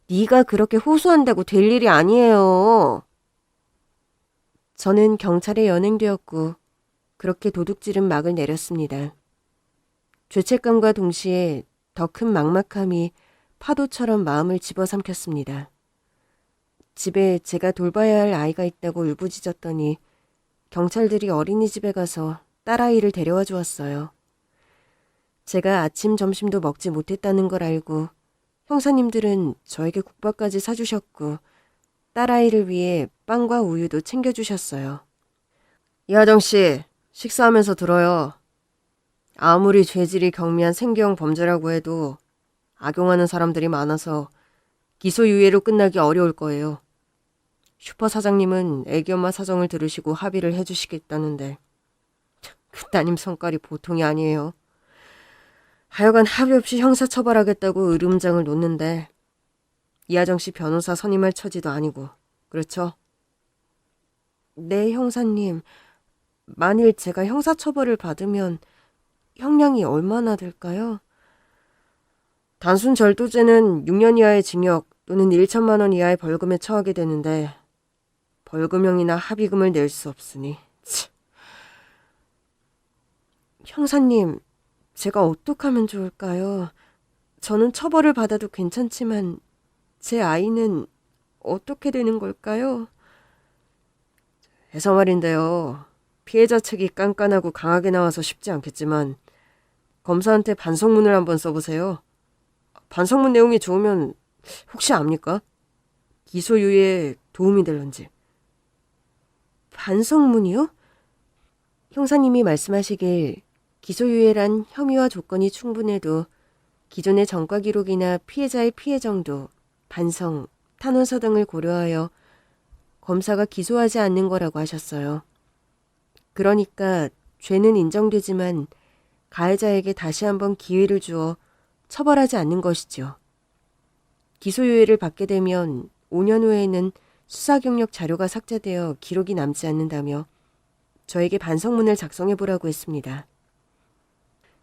네가 그렇게 호소한다고 될 일이 아니에요. 저는 경찰에 연행되었고 그렇게 도둑질은 막을 내렸습니다. 죄책감과 동시에 더 큰 막막함이 파도처럼 마음을 집어삼켰습니다. 집에 제가 돌봐야 할 아이가 있다고 울부짖었더니 경찰들이 어린이집에 가서 딸아이를 데려와 주었어요. 제가 아침, 점심도 먹지 못했다는 걸 알고 형사님들은 저에게 국밥까지 사주셨고 딸아이를 위해 빵과 우유도 챙겨주셨어요. 이하정씨, 식사하면서 들어요. 아무리 죄질이 경미한 생계형 범죄라고 해도 악용하는 사람들이 많아서 기소유예로 끝나기 어려울 거예요. 슈퍼 사장님은 애기 엄마 사정을 들으시고 합의를 해주시겠다는데 그 따님 성깔이 보통이 아니에요. 하여간 합의 없이 형사처벌하겠다고 의료문장을 놓는데 이하정씨 변호사 선임할 처지도 아니고 그렇죠? 네, 형사님. 만일 제가 형사처벌을 받으면 형량이 얼마나 될까요? 단순 절도죄는 6년 이하의 징역 또는 1천만 원 이하의 벌금에 처하게 되는데 벌금형이나 합의금을 낼 수 없으니. 형사님, 제가 어떻게 하면 좋을까요? 저는 처벌을 받아도 괜찮지만 제 아이는 어떻게 되는 걸까요? 해서 말인데요. 피해자 측이 깐깐하고 강하게 나와서 쉽지 않겠지만 검사한테 반성문을 한번 써보세요. 반성문 내용이 좋으면 혹시 압니까? 기소유예에 도움이 될런지. 반성문이요? 형사님이 말씀하시길 기소유예란 혐의와 조건이 충분해도 기존의 전과 기록이나 피해자의 피해 정도, 반성, 탄원서 등을 고려하여 검사가 기소하지 않는 거라고 하셨어요. 그러니까 죄는 인정되지만 가해자에게 다시 한번 기회를 주어 처벌하지 않는 것이죠. 기소유예를 받게 되면 5년 후에는 수사 경력 자료가 삭제되어 기록이 남지 않는다며 저에게 반성문을 작성해보라고 했습니다.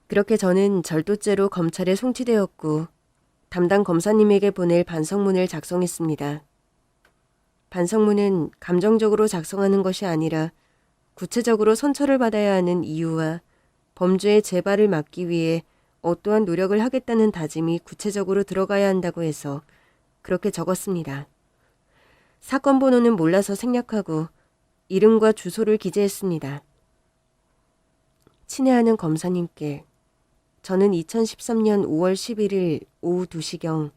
그렇게 저는 절도죄로 검찰에 송치되었고 담당 검사님에게 보낼 반성문을 작성했습니다. 반성문은 감정적으로 작성하는 것이 아니라 구체적으로 선처를 받아야 하는 이유와 범죄의 재발을 막기 위해 어떠한 노력을 하겠다는 다짐이 구체적으로 들어가야 한다고 해서 그렇게 적었습니다. 사건 번호는 몰라서 생략하고 이름과 주소를 기재했습니다. 친애하는 검사님께 저는 2013년 5월 11일 오후 2시경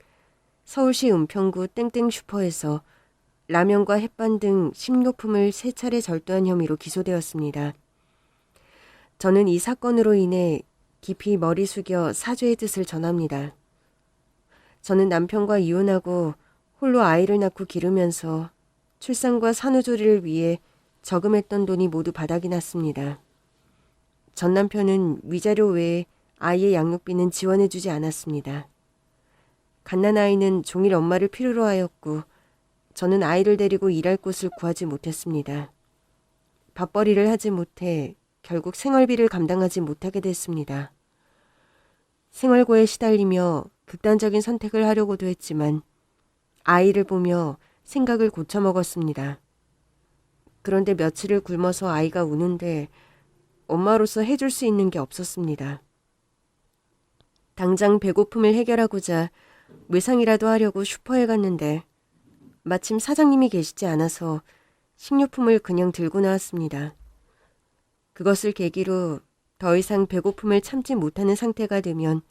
서울시 은평구 땡땡 슈퍼에서 라면과 햇반 등 식료품을 3차례 절도한 혐의로 기소되었습니다. 저는 이 사건으로 인해 깊이 머리 숙여 사죄의 뜻을 전합니다. 저는 남편과 이혼하고 홀로 아이를 낳고 기르면서 출산과 산후조리를 위해 저금했던 돈이 모두 바닥이 났습니다. 전 남편은 위자료 외에 아이의 양육비는 지원해주지 않았습니다. 갓난아이는 종일 엄마를 필요로 하였고 저는 아이를 데리고 일할 곳을 구하지 못했습니다. 밥벌이를 하지 못해 결국 생활비를 감당하지 못하게 됐습니다. 생활고에 시달리며 극단적인 선택을 하려고도 했지만 아이를 보며 생각을 고쳐먹었습니다. 그런데 며칠을 굶어서 아이가 우는데 엄마로서 해줄 수 있는 게 없었습니다. 당장 배고픔을 해결하고자 외상이라도 하려고 슈퍼에 갔는데 마침 사장님이 계시지 않아서 식료품을 그냥 들고 나왔습니다. 그것을 계기로 더 이상 배고픔을 참지 못하는 상태가 되면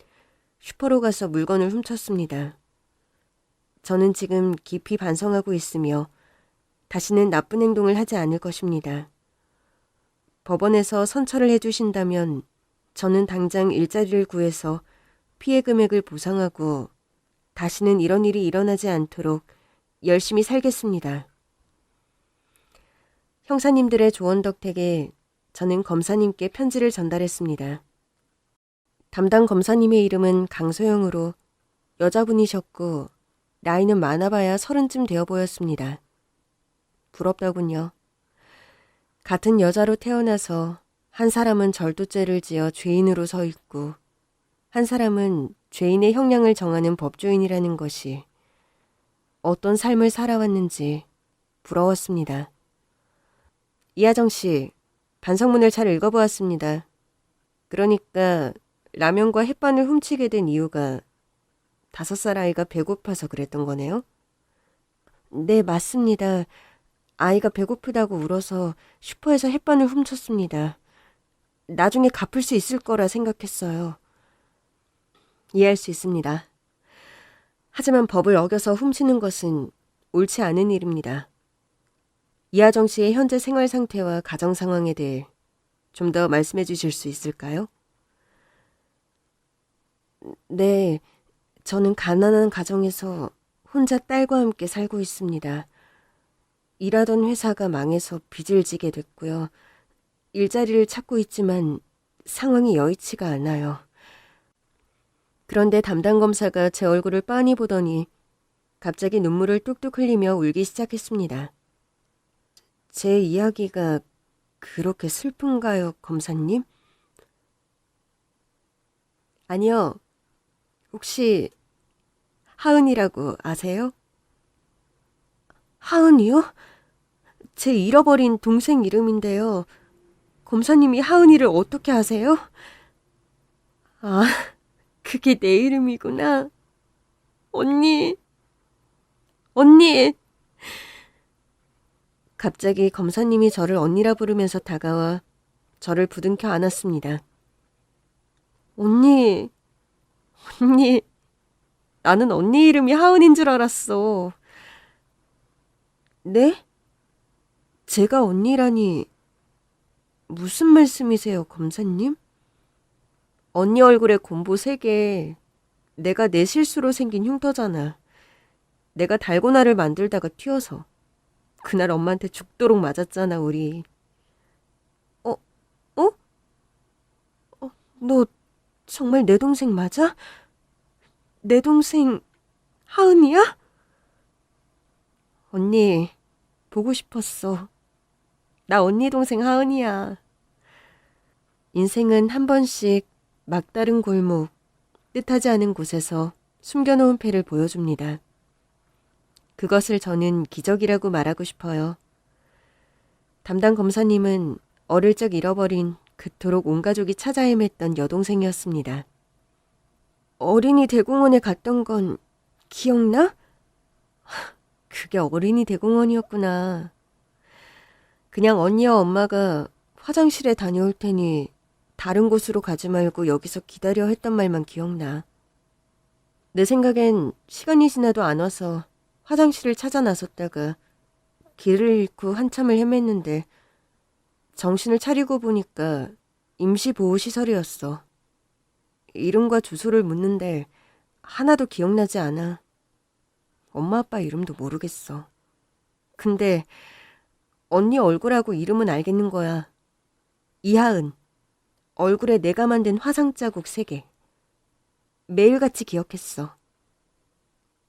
슈퍼로 가서 물건을 훔쳤습니다. 저는 지금 깊이 반성하고 있으며 다시는 나쁜 행동을 하지 않을 것입니다. 법원에서 선처를 해주신다면 저는 당장 일자리를 구해서 피해 금액을 보상하고 다시는 이런 일이 일어나지 않도록 열심히 살겠습니다. 형사님들의 조언 덕택에 저는 검사님께 편지를 전달했습니다. 담당 검사님의 이름은 강소영으로 여자분이셨고 나이는 많아봐야 30쯤 되어 보였습니다. 부럽더군요. 같은 여자로 태어나서 한 사람은 절도죄를 지어 죄인으로 서 있고 한 사람은 죄인의 형량을 정하는 법조인이라는 것이 어떤 삶을 살아왔는지 부러웠습니다. 이하정 씨, 반성문을 잘 읽어보았습니다. 그러니까 라면과 햇반을 훔치게 된 이유가 5살 아이가 배고파서 그랬던 거네요? 네, 맞습니다. 아이가 배고프다고 울어서 슈퍼에서 햇반을 훔쳤습니다. 나중에 갚을 수 있을 거라 생각했어요. 이해할 수 있습니다. 하지만 법을 어겨서 훔치는 것은 옳지 않은 일입니다. 이하정 씨의 현재 생활 상태와 가정 상황에 대해 좀 더 말씀해 주실 수 있을까요? 네, 저는 가난한 가정에서 혼자 딸과 함께 살고 있습니다. 일하던 회사가 망해서 빚을 지게 됐고요. 일자리를 찾고 있지만 상황이 여의치가 않아요. 그런데 담당 검사가 제 얼굴을 빤히 보더니 갑자기 눈물을 뚝뚝 흘리며 울기 시작했습니다. 제 이야기가 그렇게 슬픈가요, 검사님? 아니요. 혹시 하은이라고 아세요? 하은이요? 제 잃어버린 동생 이름인데요. 검사님이 하은이를 어떻게 아세요? 아, 그게 내 이름이구나. 언니. 갑자기 검사님이 저를 언니라 부르면서 다가와 저를 부둥켜 안았습니다. 언니, 나는 언니 이름이 하은인 줄 알았어. 네? 제가 언니라니 무슨 말씀이세요, 검사님? 언니 얼굴에 곰보 3개, 내가 내 실수로 생긴 흉터잖아. 내가 달고나를 만들다가 튀어서. 그날 엄마한테 죽도록 맞았잖아, 우리. 어? 너 정말 내 동생 맞아? 내 동생 하은이야? 언니, 보고 싶었어. 나 언니 동생 하은이야. 인생은 한 번씩 막다른 골목, 뜻하지 않은 곳에서 숨겨놓은 패를 보여줍니다. 그것을 저는 기적이라고 말하고 싶어요. 담당 검사님은 어릴 적 잃어버린 그토록 온 가족이 찾아 헤맸던 여동생이었습니다. 어린이 대공원에 갔던 건 기억나? 그게 어린이 대공원이었구나. 그냥 언니와 엄마가 화장실에 다녀올 테니 다른 곳으로 가지 말고 여기서 기다려 했던 말만 기억나. 내 생각엔 시간이 지나도 안 와서 화장실을 찾아 나섰다가 길을 잃고 한참을 헤맸는데 정신을 차리고 보니까 임시보호시설이었어. 이름과 주소를 묻는데 하나도 기억나지 않아. 엄마 아빠 이름도 모르겠어. 근데 언니 얼굴하고 이름은 알겠는 거야. 이하은. 얼굴에 내가 만든 화상 자국 3개. 매일같이 기억했어.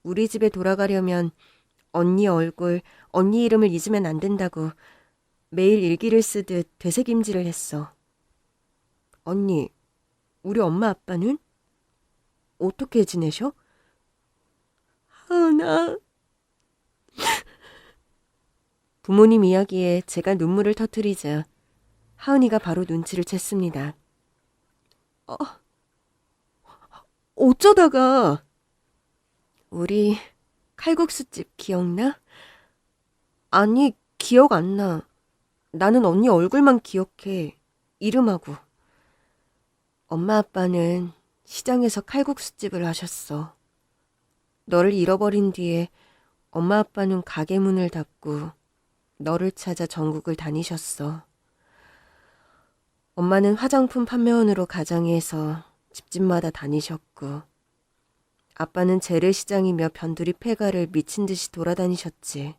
우리 집에 돌아가려면 언니 얼굴, 언니 이름을 잊으면 안 된다고 매일 일기를 쓰듯 되새김질을 했어. 언니, 우리 엄마 아빠는? 어떻게 지내셔? 하은아. 부모님 이야기에 제가 눈물을 터뜨리자 하은이가 바로 눈치를 챘습니다. 어쩌다가. 우리 칼국수집 기억나? 아니, 기억 안 나. 나는 언니 얼굴만 기억해. 이름하고. 엄마 아빠는 시장에서 칼국수집을 하셨어. 너를 잃어버린 뒤에 엄마 아빠는 가게 문을 닫고 너를 찾아 전국을 다니셨어. 엄마는 화장품 판매원으로 가장해서 집집마다 다니셨고 아빠는 재래시장이며 변두리 폐가를 미친 듯이 돌아다니셨지.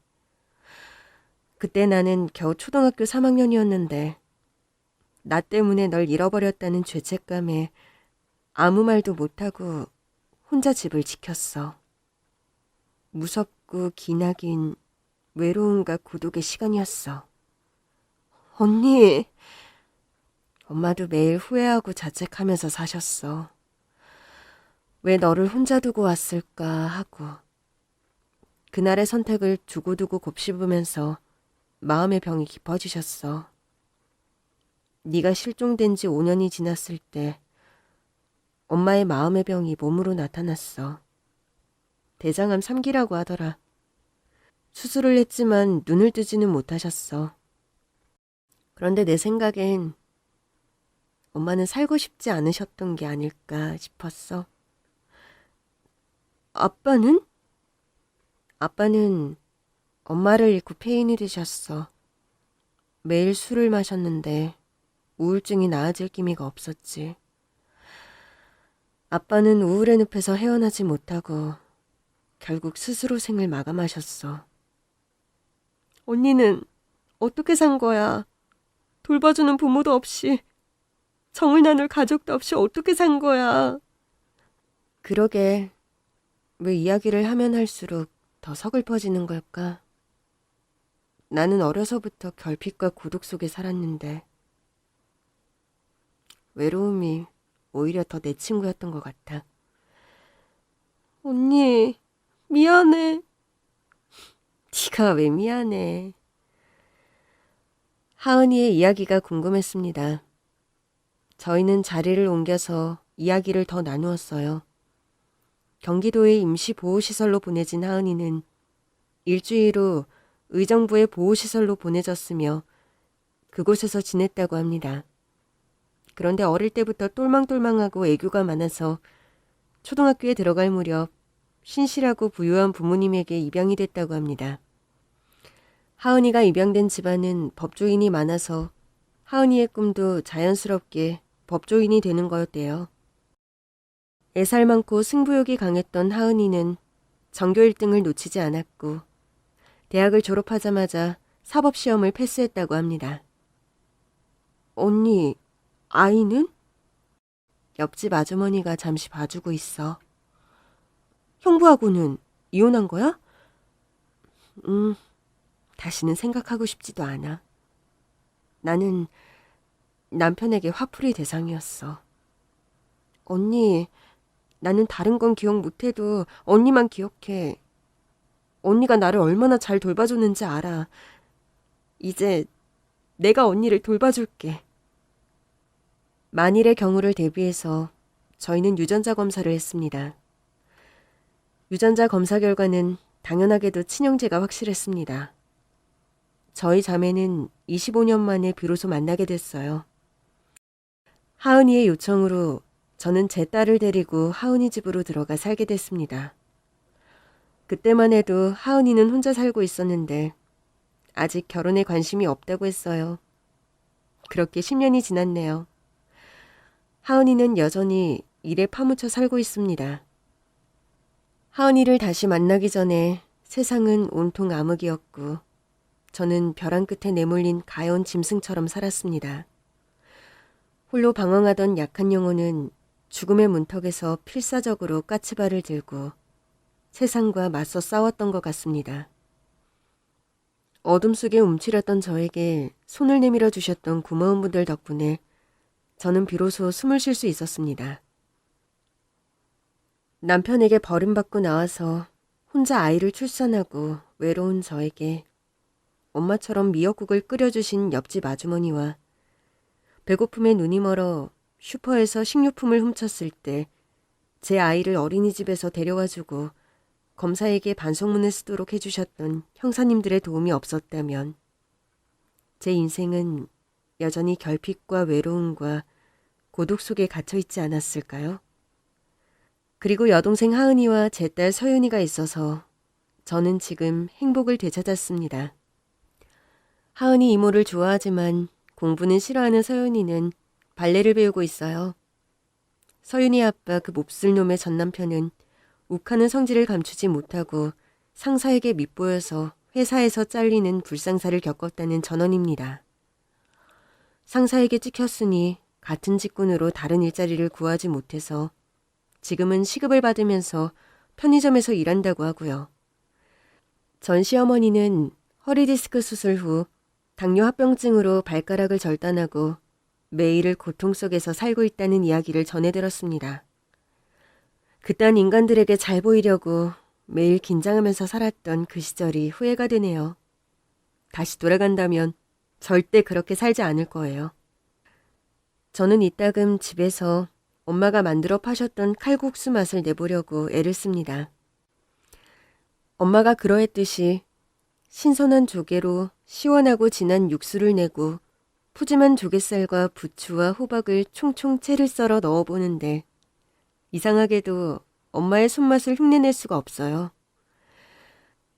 그때 나는 겨우 초등학교 3학년이었는데 나 때문에 널 잃어버렸다는 죄책감에 아무 말도 못하고 혼자 집을 지켰어. 무섭고 기나긴 외로움과 고독의 시간이었어. 언니, 엄마도 매일 후회하고 자책하면서 사셨어. 왜 너를 혼자 두고 왔을까 하고. 그날의 선택을 두고두고 곱씹으면서 마음의 병이 깊어지셨어. 네가 실종된 지 5년이 지났을 때 엄마의 마음의 병이 몸으로 나타났어. 대장암 3기라고 하더라. 수술을 했지만 눈을 뜨지는 못하셨어. 그런데 내 생각엔 엄마는 살고 싶지 않으셨던 게 아닐까 싶었어. 아빠는? 아빠는 엄마를 잃고 폐인이 되셨어. 매일 술을 마셨는데 우울증이 나아질 기미가 없었지. 아빠는 우울의 늪에서 헤어나지 못하고 결국 스스로 생을 마감하셨어. 언니는 어떻게 산 거야? 돌봐주는 부모도 없이, 정을 나눌 가족도 없이 어떻게 산 거야? 그러게, 왜 이야기를 하면 할수록 더 서글퍼지는 걸까? 나는 어려서부터 결핍과 고독 속에 살았는데 외로움이 오히려 더 내 친구였던 것 같아. 언니, 미안해. 네가 왜 미안해. 하은이의 이야기가 궁금했습니다. 저희는 자리를 옮겨서 이야기를 더 나누었어요. 경기도의 임시보호시설로 보내진 하은이는 일주일 후 의정부의 보호시설로 보내졌으며 그곳에서 지냈다고 합니다. 그런데 어릴 때부터 똘망똘망하고 애교가 많아서 초등학교에 들어갈 무렵 신실하고 부유한 부모님에게 입양이 됐다고 합니다. 하은이가 입양된 집안은 법조인이 많아서 하은이의 꿈도 자연스럽게 법조인이 되는 거였대요. 애살 많고 승부욕이 강했던 하은이는 전교 1등을 놓치지 않았고 대학을 졸업하자마자 사법시험을 패스했다고 합니다. 언니, 아이는? 옆집 아주머니가 잠시 봐주고 있어. 형부하고는 이혼한 거야? 다시는 생각하고 싶지도 않아. 나는 남편에게 화풀이 대상이었어. 언니, 나는 다른 건 기억 못해도 언니만 기억해. 언니가 나를 얼마나 잘 돌봐줬는지 알아. 이제 내가 언니를 돌봐줄게. 만일의 경우를 대비해서 저희는 유전자 검사를 했습니다. 유전자 검사 결과는 당연하게도 친형제가 확실했습니다. 저희 자매는 25년 만에 비로소 만나게 됐어요. 하은이의 요청으로 저는 제 딸을 데리고 하은이 집으로 들어가 살게 됐습니다. 그때만 해도 하은이는 혼자 살고 있었는데 아직 결혼에 관심이 없다고 했어요. 그렇게 10년이 지났네요. 하은이는 여전히 일에 파묻혀 살고 있습니다. 하은이를 다시 만나기 전에 세상은 온통 암흑이었고 저는 벼랑 끝에 내몰린 가여운 짐승처럼 살았습니다. 홀로 방황하던 약한 영혼은 죽음의 문턱에서 필사적으로 까치발을 들고 세상과 맞서 싸웠던 것 같습니다. 어둠 속에 움츠렸던 저에게 손을 내밀어 주셨던 고마운 분들 덕분에 저는 비로소 숨을 쉴 수 있었습니다. 남편에게 버림받고 나와서 혼자 아이를 출산하고 외로운 저에게 엄마처럼 미역국을 끓여주신 옆집 아주머니와 배고픔에 눈이 멀어 슈퍼에서 식료품을 훔쳤을 때 제 아이를 어린이집에서 데려와주고 검사에게 반성문을 쓰도록 해주셨던 형사님들의 도움이 없었다면 제 인생은 여전히 결핍과 외로움과 고독 속에 갇혀있지 않았을까요? 그리고 여동생 하은이와 제 딸 서윤이가 있어서 저는 지금 행복을 되찾았습니다. 하은이 이모를 좋아하지만 공부는 싫어하는 서윤이는 발레를 배우고 있어요. 서윤이 아빠 그 몹쓸 놈의 전남편은 욱하는 성질을 감추지 못하고 상사에게 밉보여서 회사에서 잘리는 불상사를 겪었다는 전원입니다. 상사에게 찍혔으니 같은 직군으로 다른 일자리를 구하지 못해서 지금은 시급을 받으면서 편의점에서 일한다고 하고요. 전 시어머니는 허리디스크 수술 후 당뇨 합병증으로 발가락을 절단하고 매일을 고통 속에서 살고 있다는 이야기를 전해 들었습니다. 그딴 인간들에게 잘 보이려고 매일 긴장하면서 살았던 그 시절이 후회가 되네요. 다시 돌아간다면 절대 그렇게 살지 않을 거예요. 저는 이따금 집에서 엄마가 만들어 파셨던 칼국수 맛을 내보려고 애를 씁니다. 엄마가 그러했듯이 신선한 조개로 시원하고 진한 육수를 내고 푸짐한 조갯살과 부추와 호박을 총총 채를 썰어 넣어보는데 이상하게도 엄마의 손맛을 흉내낼 수가 없어요.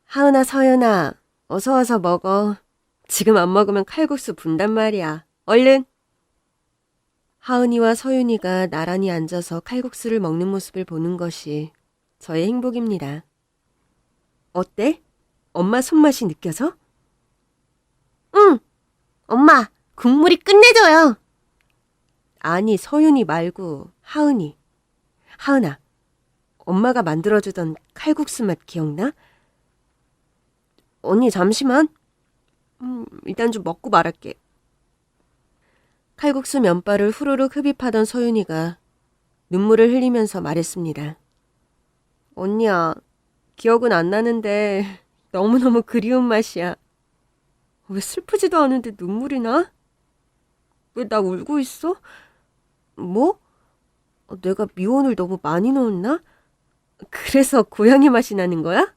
하은아, 서연아, 어서 와서 먹어. 지금 안 먹으면 칼국수 분단 말이야. 얼른! 하은이와 서윤이가 나란히 앉아서 칼국수를 먹는 모습을 보는 것이 저의 행복입니다. 어때? 엄마 손맛이 느껴져? 응, 엄마, 국물이 끝내줘요. 아니, 서윤이 말고 하은이. 하은아, 엄마가 만들어주던 칼국수 맛 기억나? 언니 잠시만. 일단 좀 먹고 말할게. 칼국수 면발을 후루룩 흡입하던 서윤이가 눈물을 흘리면서 말했습니다. 언니야, 기억은 안 나는데 너무너무 그리운 맛이야. 왜 슬프지도 않은데 눈물이 나? 왜 나 울고 있어? 뭐? 내가 미원을 너무 많이 넣었나? 그래서 고양이 맛이 나는 거야?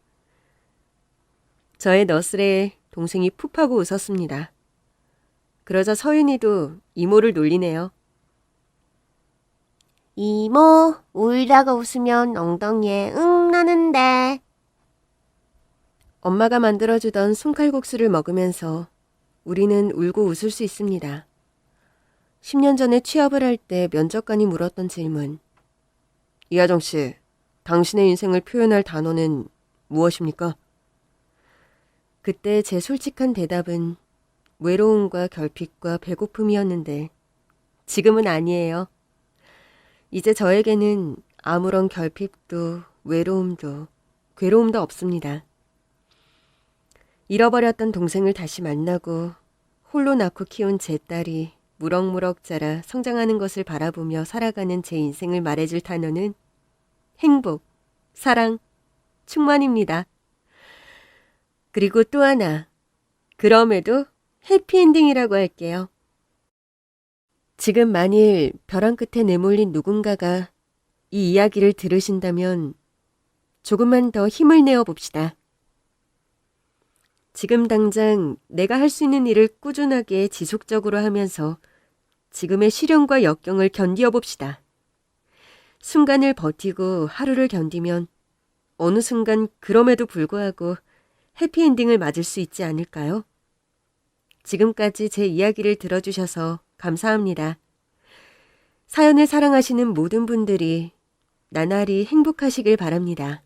저의 너스레에 동생이 푹 하고 웃었습니다. 그러자 서윤이도 이모를 놀리네요. 이모, 울다가 웃으면 엉덩이에 응 나는데. 엄마가 만들어주던 손칼국수를 먹으면서 우리는 울고 웃을 수 있습니다. 10년 전에 취업을 할 때 면접관이 물었던 질문. 이하정 씨, 당신의 인생을 표현할 단어는 무엇입니까? 그때 제 솔직한 대답은 외로움과 결핍과 배고픔이었는데 지금은 아니에요. 이제 저에게는 아무런 결핍도 외로움도 괴로움도 없습니다. 잃어버렸던 동생을 다시 만나고 홀로 낳고 키운 제 딸이 무럭무럭 자라 성장하는 것을 바라보며 살아가는 제 인생을 말해줄 단어는 행복, 사랑, 충만입니다. 그리고 또 하나, 그럼에도 해피엔딩이라고 할게요. 지금 만일 벼랑 끝에 내몰린 누군가가 이 이야기를 들으신다면 조금만 더 힘을 내어 봅시다. 지금 당장 내가 할 수 있는 일을 꾸준하게 지속적으로 하면서 지금의 시련과 역경을 견디어 봅시다. 순간을 버티고 하루를 견디면 어느 순간 그럼에도 불구하고 해피엔딩을 맞을 수 있지 않을까요? 지금까지 제 이야기를 들어주셔서 감사합니다. 사연을 사랑하시는 모든 분들이 나날이 행복하시길 바랍니다.